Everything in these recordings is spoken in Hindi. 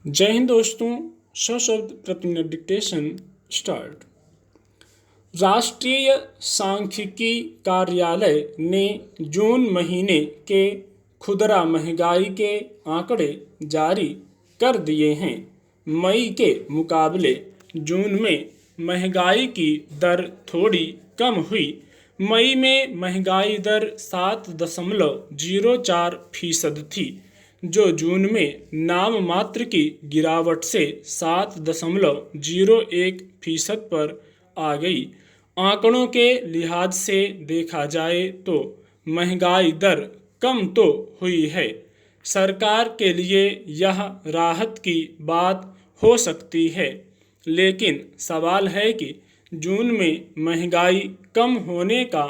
जय हिंद दोस्तों। सशब्द प्रतिज्ञा डिक्टेशन स्टार्ट। राष्ट्रीय सांख्यिकी कार्यालय ने जून महीने के खुदरा महंगाई के आंकड़े जारी कर दिए हैं। मई के मुकाबले जून में महंगाई की दर थोड़ी कम हुई। मई में महंगाई दर 7.04% थी, जो जून में नाम मात्र की गिरावट से 7.01% पर आ गई। आंकड़ों के लिहाज से देखा जाए तो महंगाई दर कम तो हुई है। सरकार के लिए यह राहत की बात हो सकती है, लेकिन सवाल है कि जून में महंगाई कम होने का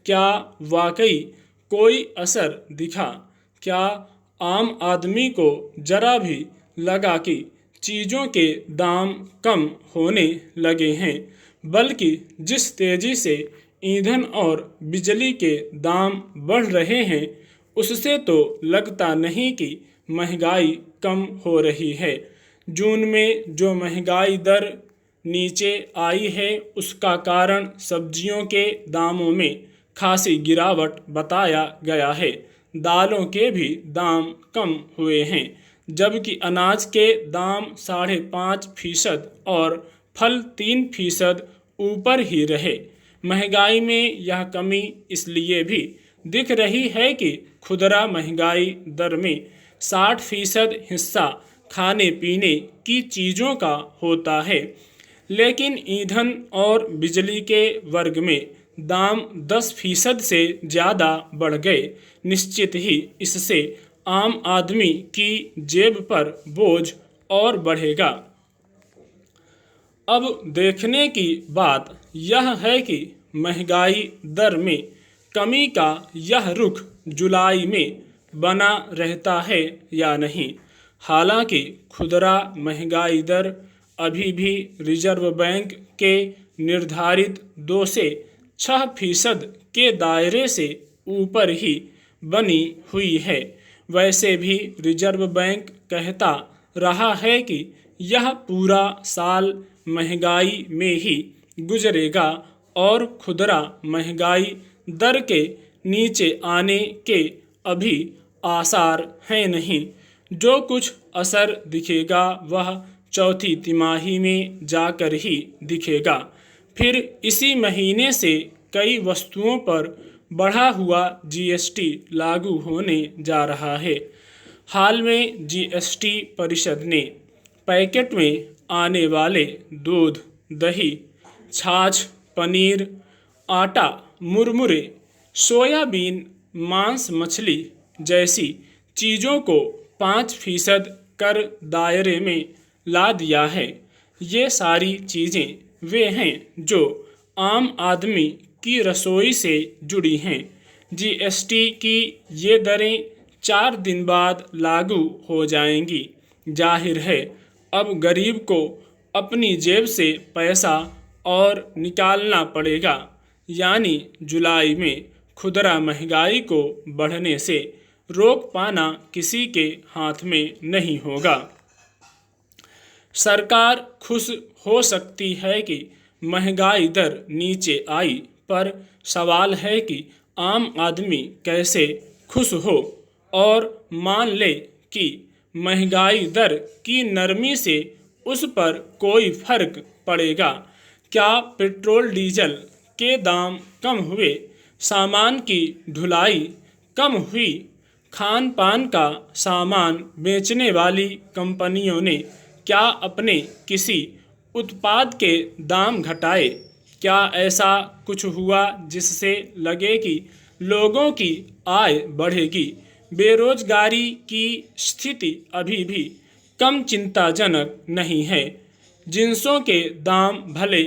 क्या वाकई कोई असर दिखा? क्या आम आदमी को जरा भी लगा कि चीज़ों के दाम कम होने लगे हैं? बल्कि जिस तेज़ी से ईंधन और बिजली के दाम बढ़ रहे हैं, उससे तो लगता नहीं कि महंगाई कम हो रही है। जून में जो महंगाई दर नीचे आई है, उसका कारण सब्जियों के दामों में खासी गिरावट बताया गया है। दालों के भी दाम कम हुए हैं, जबकि अनाज के दाम 5.5% और फल 3% ऊपर ही रहे। महंगाई में यह कमी इसलिए भी दिख रही है कि खुदरा महंगाई दर में 60% हिस्सा खाने पीने की चीज़ों का होता है, लेकिन ईंधन और बिजली के वर्ग में दाम 10% से ज़्यादा बढ़ गए। निश्चित ही इससे आम आदमी की जेब पर बोझ और बढ़ेगा। अब देखने की बात यह है कि महंगाई दर में कमी का यह रुख जुलाई में बना रहता है या नहीं। हालांकि खुदरा महंगाई दर अभी भी रिजर्व बैंक के निर्धारित 2 से 6% के दायरे से ऊपर ही बनी हुई है। वैसे भी रिजर्व बैंक कहता रहा है कि यह पूरा साल महंगाई में ही गुजरेगा और खुदरा महंगाई दर के नीचे आने के अभी आसार हैं नहीं। जो कुछ असर दिखेगा वह चौथी तिमाही में जाकर ही दिखेगा। फिर इसी महीने से कई वस्तुओं पर बढ़ा हुआ जीएसटी लागू होने जा रहा है। हाल में जीएसटी परिषद ने पैकेट में आने वाले दूध, दही, छाछ, पनीर, आटा, मुरमुरे, सोयाबीन, मांस, मछली जैसी चीज़ों को 5% कर दायरे में ला दिया है। ये सारी चीज़ें वे हैं जो आम आदमी की रसोई से जुड़ी हैं। जीएसटी की ये दरें 4 दिन बाद लागू हो जाएंगी। जाहिर है अब गरीब को अपनी जेब से पैसा और निकालना पड़ेगा, यानी जुलाई में खुदरा महंगाई को बढ़ने से रोक पाना किसी के हाथ में नहीं होगा। सरकार खुश हो सकती है कि महंगाई दर नीचे आई, पर सवाल है कि आम आदमी कैसे खुश हो और मान ले कि महंगाई दर की नरमी से उस पर कोई फर्क पड़ेगा। क्या पेट्रोल डीजल के दाम कम हुए? सामान की ढुलाई कम हुई? खान पान का सामान बेचने वाली कंपनियों ने क्या अपने किसी उत्पाद के दाम घटाए? क्या ऐसा कुछ हुआ जिससे लगे कि लोगों की आय बढ़ेगी? बेरोजगारी की स्थिति अभी भी कम चिंताजनक नहीं है। जिंसों के दाम भले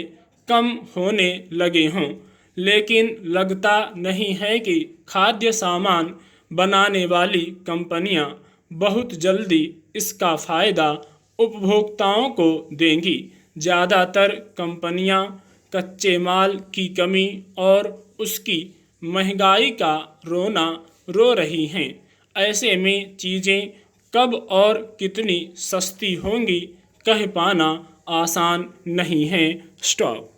कम होने लगे हों, लेकिन लगता नहीं है कि खाद्य सामान बनाने वाली कंपनियां बहुत जल्दी इसका फ़ायदा उपभोक्ताओं को देंगी। ज़्यादातर कंपनियां कच्चे माल की कमी और उसकी महंगाई का रोना रो रही हैं। ऐसे में चीज़ें कब और कितनी सस्ती होंगी कह पाना आसान नहीं है। स्टॉप।